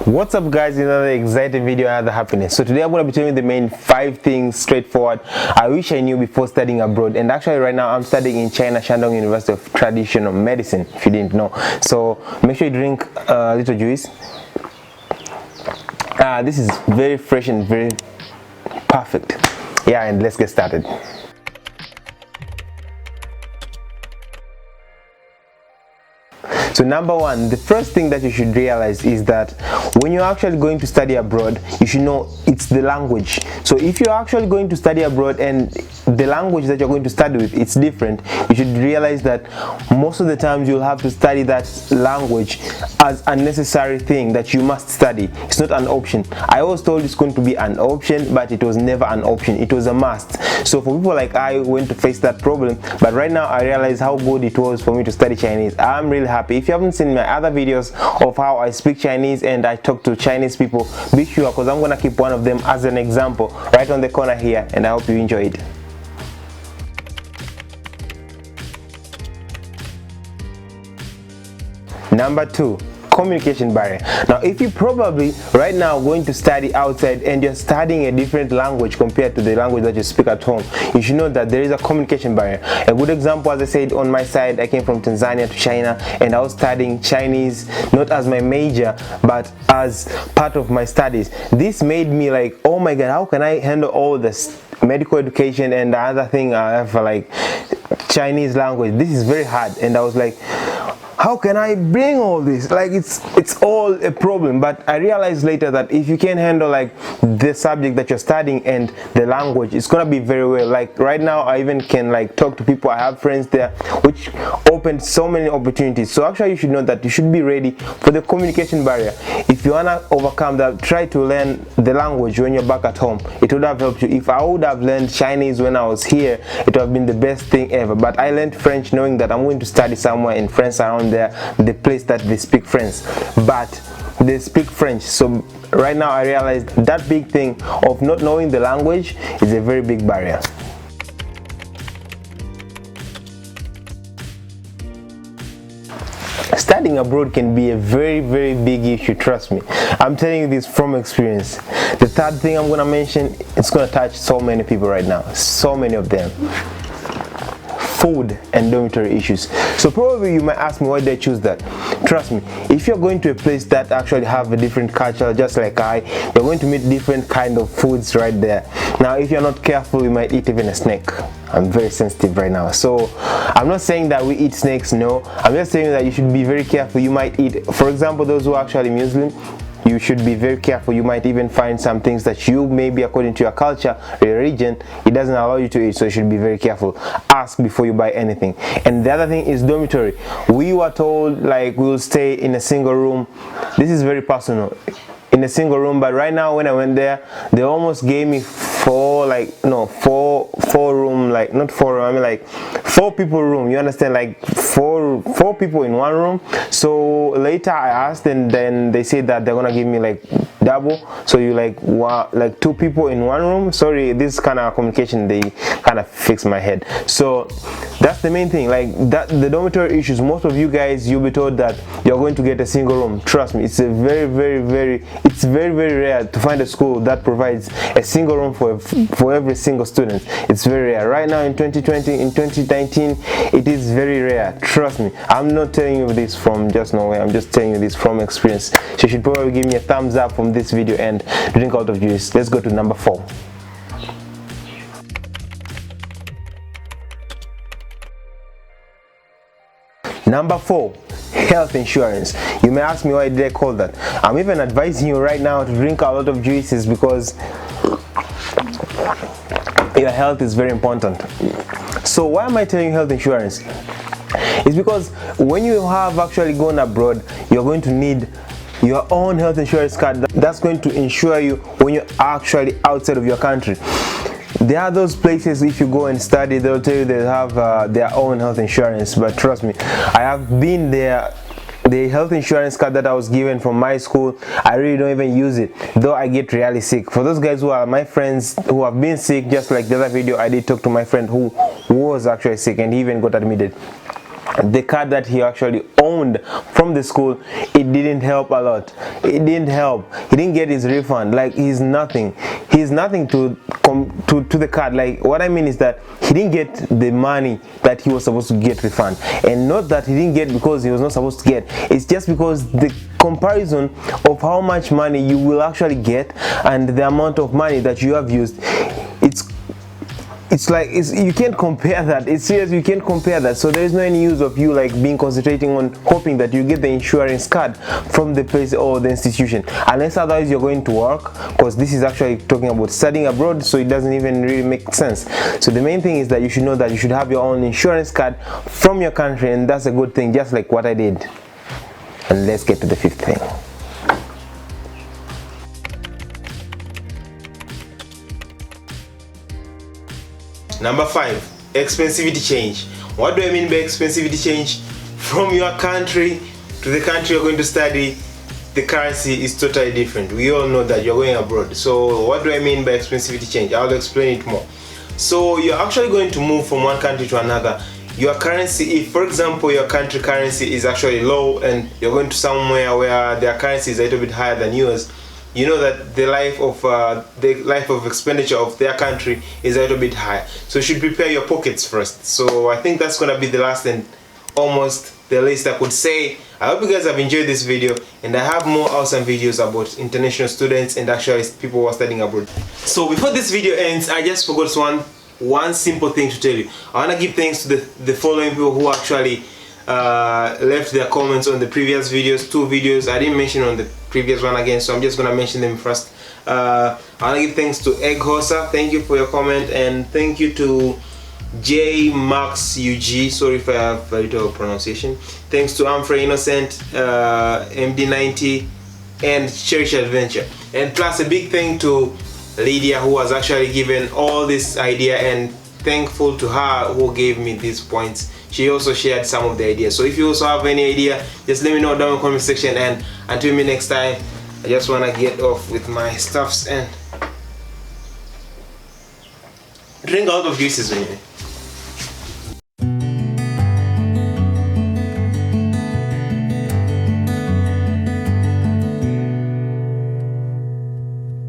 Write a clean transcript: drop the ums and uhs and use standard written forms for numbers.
What's up guys, another exciting video, another happiness. So today I'm going to be telling you the main 5 things straightforward I wish I knew before studying abroad. And actually right now I'm studying in China, Shandong University of Traditional Medicine, if you didn't know. So make sure you drink a little juice. This is very fresh and very perfect. Yeah, and let's get started. So number one, the first thing that you should realize is that when you're actually going to study abroad, you should know it's the language. So if you're actually going to study abroad and the language that you're going to study with, it's different, you should realize that most of the times you'll have to study that language as a necessary thing that you must study. It's not an option. I was told it's going to be an option, but it was never an option. It was a must. So for people like I went to face that problem, but right now I realize how good it was for me to study Chinese. I'm really happy. If you haven't seen my other videos of how I speak Chinese and I talk to Chinese people, be sure, because I'm gonna keep one of them as an example right on the corner here, and I hope you enjoy it. Number 2, communication barrier. Now if you probably right now going to study outside and you're studying a different language compared to the language that you speak at home, you should know that there is a communication barrier. A good example, as I said, on my side, I came from Tanzania to China and I was studying Chinese not as my major but as part of my studies. This made me like, oh my god, how can I handle all this medical education and the other thing I have for like Chinese language? This is very hard. And I was like, how can I bring all this? Like it's all a problem. But I realized later that if you can handle like the subject that you're studying and the language, it's gonna be very well. Like right now I even can like talk to people. I have friends there, which opened so many opportunities. So actually you should know that you should be ready for the communication barrier. If you wanna overcome that, try to learn the language when you're back at home. It would have helped you. If I would have learned Chinese when I was here, it would have been the best thing ever. But I learned French knowing that I'm going to study somewhere in France around there, the place that they speak French, but they speak French. So right now I realized that big thing of not knowing the language is a very big barrier. Studying abroad can be a very big issue, trust me. I'm telling you this from experience. The third thing I'm gonna mention, it's gonna touch so many people right now, so many of them. Food and dormitory issues. So probably you might ask me, why did I choose that? Trust me, if you're going to a place that actually have a different culture just like you're going to meet different kind of foods right there. Now if you're not careful, you might eat even a snake. I'm very sensitive right now, so I'm not saying that we eat snakes, no. I'm just saying that you should be very careful. You might eat, for example, those who are actually Muslim, you should be very careful. You might even find some things that you maybe according to your culture, your religion, it doesn't allow you to eat, so you should be very careful. Ask before you buy anything. And the other thing is dormitory. We were told like we'll stay in a single room. This is very personal, in a single room, but right now when I went there, they almost gave me four room, like not 4 room, I mean like 4 people room, you understand, like four people in one room. So later I asked and then they said that they're gonna give me like double, so you like 2 people in one room. Sorry, this kind of communication, they kind of fix my head. So that's the main thing, like that, the dormitory issues. Most of you guys, you'll be told that you're going to get a single room. Trust me, it's a very rare to find a school that provides a single room for every single student. It's very rare right now in 2020, in 2019. It is very rare, trust me. I'm not telling you this from just nowhere, I'm just telling you this from experience. So you should probably give me a thumbs up from this video and drink out of juice. Let's go to number 4. Number 4, health insurance. You may ask me, why did I call that? I'm even advising you right now to drink a lot of juices because your health is very important. So why am I telling you health insurance? It's because when you have actually gone abroad, you're going to need your own health insurance card that's going to insure you when you're actually outside of your country. There are those places, if you go and study, they'll tell you they have their own health insurance, but trust me, I have been there. The health insurance card that I was given from my school, I really don't even use it, though I get really sick. For those guys who are my friends who have been sick, just like the other video I did talk to my friend who was actually sick and he even got admitted. the card that he actually owned from the school, it didn't help a lot. It didn't help. He didn't get his refund. Like, he's nothing to the card. Like, what I mean is that he didn't get the money that he was supposed to get refund, and not that he didn't get because he was not supposed to get. It's just because the comparison of how much money you will actually get and the amount of money that you have used, it's like, you can't compare that. It's serious, you can't compare that. So there is no any use of you like being concentrating on hoping that you get the insurance card from the place or the institution, unless otherwise you're going to work, because this is actually talking about studying abroad, so it doesn't even really make sense. So the main thing is that you should know that you should have your own insurance card from your country, and that's a good thing, just like what I did. And let's get to the fifth thing. Number 5, expensivity change. What do I mean by expensivity change? From your country to the country you're going to study, the currency is totally different. We all know that you're going abroad. So what do I mean by expensivity change? I'll explain it more. So you're actually going to move from one country to another. Your currency, if for example your country currency is actually low and you're going to somewhere where their currency is a little bit higher than yours, you know that the life of expenditure of their country is a little bit higher. So you should prepare your pockets first. So I think that's gonna be the last and almost the least I could say. I hope you guys have enjoyed this video, and I have more awesome videos about international students and actually people who are studying abroad. So before this video ends, I just forgot one simple thing to tell you. I want to give thanks to the following people who actually left their comments on the previous videos. 2 videos I didn't mention on the previous one again, so I'm just gonna mention them first. I want to give thanks to Egg Hosa, thank you for your comment, and thank you to J Max UG, sorry if I have a little pronunciation. Thanks to Amfrey Innocent, MD90, and Cherish Adventure, and plus a big thank to Lydia, who was actually given all this idea, and thankful to her who gave me these points. She also shared some of the ideas. So if you also have any idea, just let me know down in the comment section, and until me next time, I just want to get off with my stuffs and drink a lot of juices anyway.